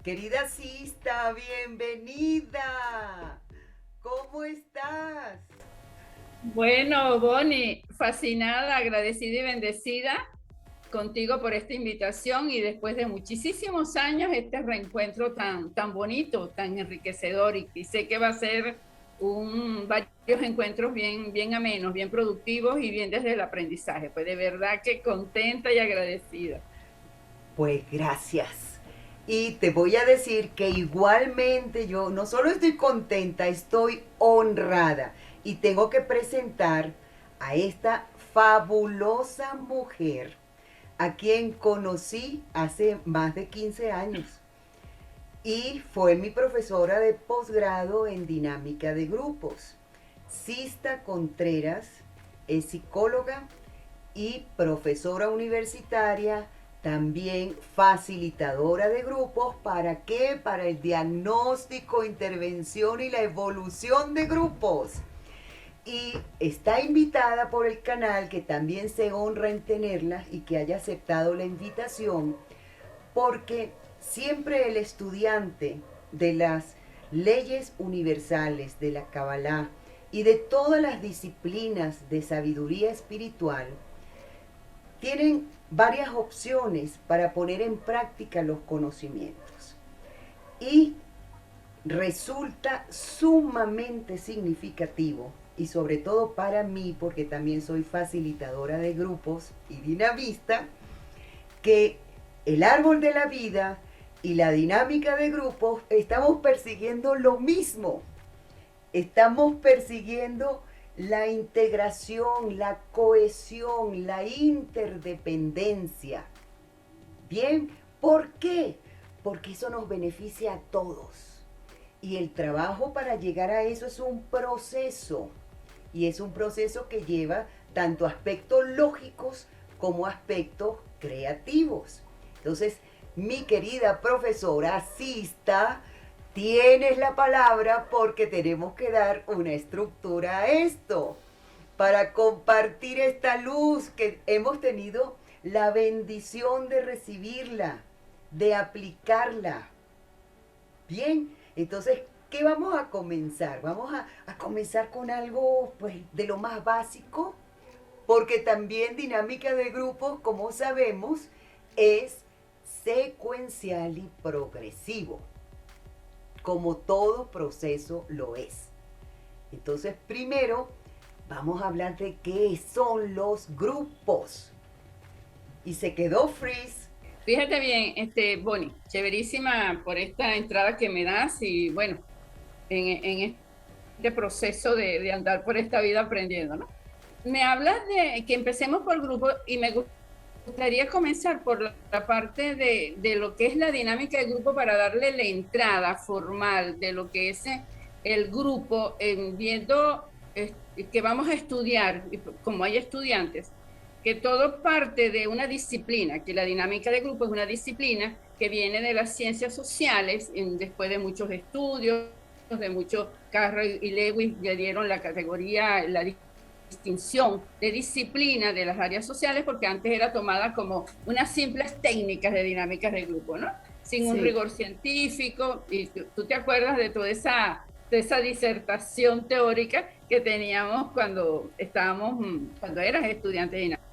Querida Sista, bienvenida. ¿Cómo estás? Bueno, Bonnie, fascinada, agradecida y bendecida contigo por esta invitación y después de muchísimos años este reencuentro tan bonito, tan enriquecedor y sé que va a ser varios encuentros bien amenos, bien productivos y bien desde el aprendizaje. Pues de verdad que contenta y agradecida. Pues gracias. Y te voy a decir que igualmente yo no solo estoy contenta, estoy honrada. Y tengo que presentar a esta fabulosa mujer a quien conocí hace más de 15 años. Y fue mi profesora de posgrado en dinámica de grupos. Sista Contreras es psicóloga y profesora universitaria, también facilitadora de grupos. ¿Para qué? Para el diagnóstico, intervención y la evolución de grupos. Y está invitada por el canal, que también se honra en tenerla y que haya aceptado la invitación, porque siempre el estudiante de las leyes universales, de la Kabbalah y de todas las disciplinas de sabiduría espiritual tienen varias opciones para poner en práctica los conocimientos. Y resulta sumamente significativo, y sobre todo para mí, porque también soy facilitadora de grupos y dinamista, que el árbol de la vida y la dinámica de grupos estamos persiguiendo lo mismo. Estamos persiguiendo la integración, la cohesión, la interdependencia. Bien, ¿por qué? Porque eso nos beneficia a todos. Y el trabajo para llegar a eso es un proceso. Y es un proceso que lleva tanto aspectos lógicos como aspectos creativos. Entonces, mi querida profesora asista, tienes la palabra, porque tenemos que dar una estructura a esto para compartir esta luz que hemos tenido la bendición de recibirla, de aplicarla. Bien, entonces, ¿qué vamos a comenzar? Vamos a comenzar con algo pues de lo más básico, porque también dinámica de grupos, como sabemos, es secuencial y progresivo, como todo proceso lo es. Entonces, primero vamos a hablar de qué son los grupos. Y se quedó freeze. Fíjate bien, Bonnie, chéverísima por esta entrada que me das y bueno, en este proceso de andar por esta vida aprendiendo, ¿no? Me hablas de que empecemos por grupo y me gustaría comenzar por la parte de lo que es la dinámica de grupo para darle la entrada formal de lo que es el grupo, viendo que vamos a estudiar, como hay estudiantes, que todo parte de una disciplina, que la dinámica de grupo es una disciplina que viene de las ciencias sociales, después de muchos estudios, de muchos, Carroll y Lewis le dieron la categoría, la distinción de disciplina de las áreas sociales, porque antes era tomada como unas simples técnicas de dinámicas de grupo, ¿no? Sin un Sí, rigor científico, y tú te acuerdas de esa disertación teórica que teníamos cuando eras estudiante de dinámica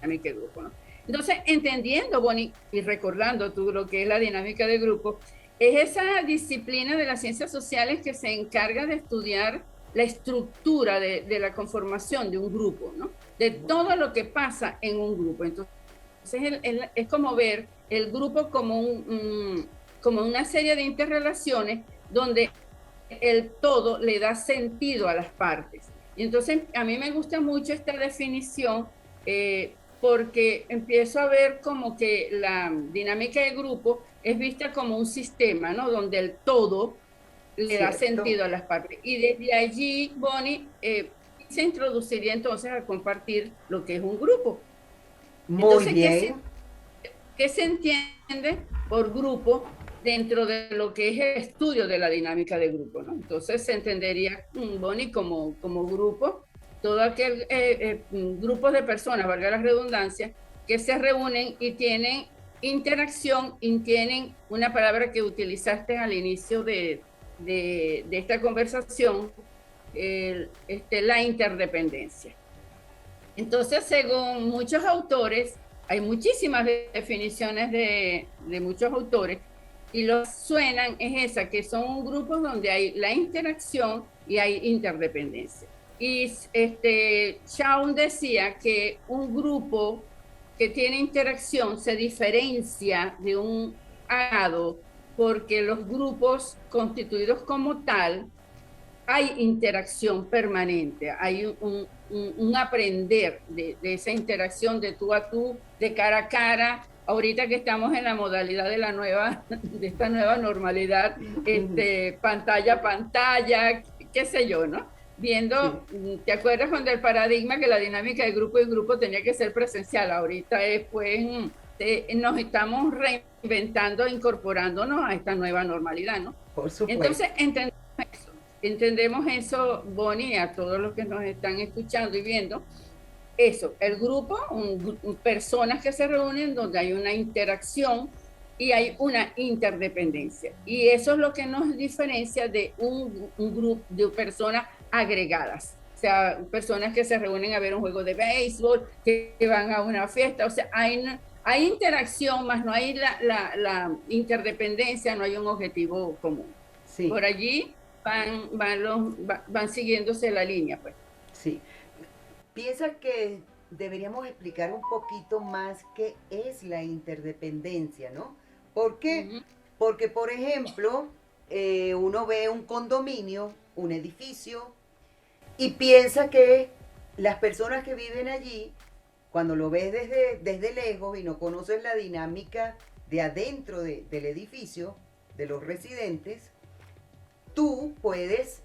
de grupo, ¿no? Entonces, entendiendo, Bonnie, y recordando tú lo que es la dinámica de grupo, es esa disciplina de las ciencias sociales que se encarga de estudiar la estructura de la conformación de un grupo, ¿no? De todo lo que pasa en un grupo. Entonces, es como ver el grupo como, como una serie de interrelaciones donde el todo le da sentido a las partes. Y entonces a mí me gusta mucho esta definición porque empiezo a ver como que la dinámica de grupo es vista como un sistema, ¿no? Donde el todo le da cierto. sentido a las partes. Y desde allí, Bonnie, se introduciría entonces a compartir lo que es un grupo. Muy Entonces, bien. qué se entiende por grupo dentro de lo que es el estudio de la dinámica de grupo, ¿no? Entonces se entendería, Bonnie, como grupo, todo aquel grupos de personas, valga la redundancia, que se reúnen y tienen interacción y tienen una palabra que utilizaste al inicio de esta conversación, la interdependencia. Entonces, según muchos autores, hay muchísimas definiciones de muchos autores, y lo suenan es esa, que son grupos donde hay la interacción y hay interdependencia. Y Shaun decía que un grupo que tiene interacción se diferencia de un agregado porque los grupos constituidos como tal hay interacción permanente, hay un aprender de esa interacción de tú a tú, de cara a cara. Ahorita que estamos en la modalidad de esta nueva normalidad, pantalla a pantalla, qué sé yo, ¿no? Viendo, sí. ¿Te acuerdas cuando el paradigma que la dinámica de grupo y grupo tenía que ser presencial? Ahorita pues nos estamos reinventando, incorporándonos a esta nueva normalidad, ¿no? Por supuesto. Entonces, entendemos eso, Bonnie, a todos los que nos están escuchando y viendo, eso, el grupo, personas que se reúnen donde hay una interacción y hay una interdependencia. Y eso es lo que nos diferencia de un grupo de personas agregadas. O sea, personas que se reúnen a ver un juego de béisbol, que van a una fiesta. O sea, hay interacción, más no hay la interdependencia, no hay un objetivo común. Sí. Por allí van siguiéndose la línea, pues. Sí. Piensa que deberíamos explicar un poquito más qué es la interdependencia, ¿no? ¿Por qué? Uh-huh. Porque, por ejemplo, uno ve un condominio, un edificio, y piensa que las personas que viven allí, cuando lo ves desde lejos y no conoces la dinámica de adentro del edificio, de los residentes, tú puedes,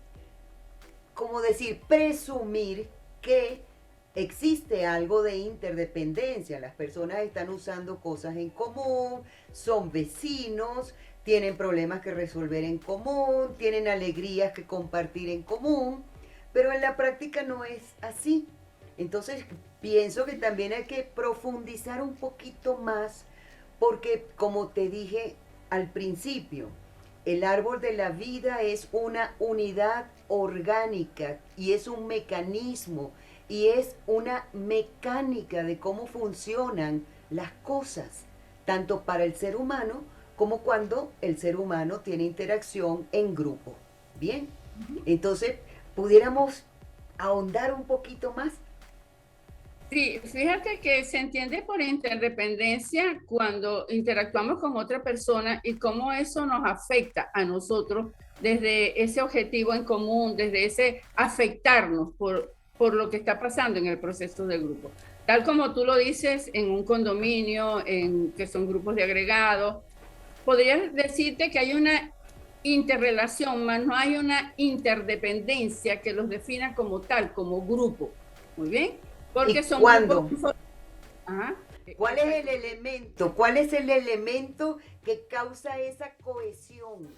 como decir, presumir que existe algo de interdependencia. Las personas están usando cosas en común, son vecinos, tienen problemas que resolver en común, tienen alegrías que compartir en común, pero en la práctica no es así. Entonces pienso que también hay que profundizar un poquito más, porque como te dije al principio, el árbol de la vida es una unidad orgánica y es un mecanismo y es una mecánica de cómo funcionan las cosas, tanto para el ser humano como cuando el ser humano tiene interacción en grupo. Bien, entonces pudiéramos ahondar un poquito más. Sí, fíjate que se entiende por interdependencia cuando interactuamos con otra persona y cómo eso nos afecta a nosotros desde ese objetivo en común, desde ese afectarnos por lo que está pasando en el proceso del grupo. Tal como tú lo dices, en un condominio, que son grupos de agregados, podrías decirte que hay una interrelación, más no hay una interdependencia que los defina como tal, como grupo. Muy bien. Porque son ¿cuándo? Ajá. ¿Cuál es el elemento? ¿Cuál es el elemento que causa esa cohesión?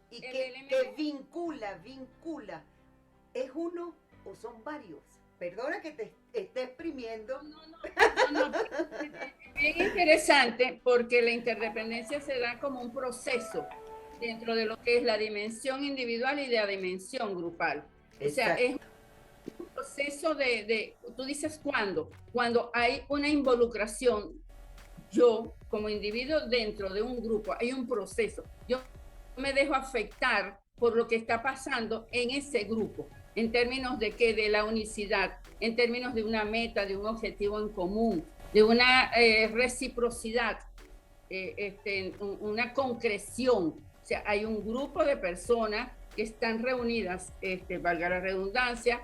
Y que vincula? ¿Es uno o son varios? Perdona que te esté exprimiendo. No. Es bien interesante porque la interdependencia se da como un proceso dentro de lo que es la dimensión individual y la dimensión grupal. Exacto. O sea, es un proceso tú dices cuando hay una involucración, yo como individuo dentro de un grupo, hay un proceso, yo me dejo afectar por lo que está pasando en ese grupo, en términos de qué, de la unicidad, en términos de una meta, de un objetivo en común, de una reciprocidad, una concreción. O sea, hay un grupo de personas que están reunidas, valga la redundancia,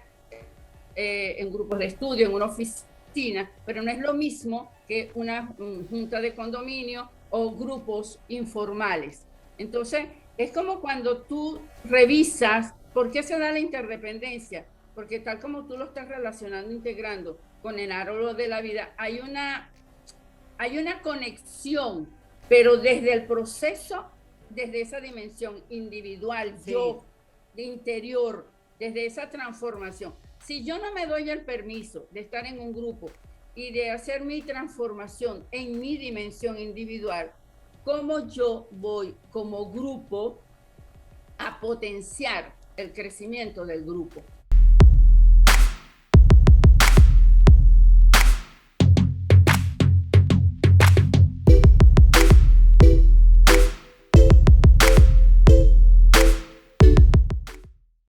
en grupos de estudio, en una oficina, pero no es lo mismo que una junta de condominio o grupos informales. Entonces, es como cuando tú revisas por qué se da la interdependencia, porque tal como tú lo estás relacionando, integrando con el árbol de la vida, hay una conexión, pero desde el proceso, desde esa dimensión individual, sí. Yo, de interior, desde esa transformación. Si yo no me doy el permiso de estar en un grupo y de hacer mi transformación en mi dimensión individual, cómo yo voy como grupo a potenciar el crecimiento del grupo.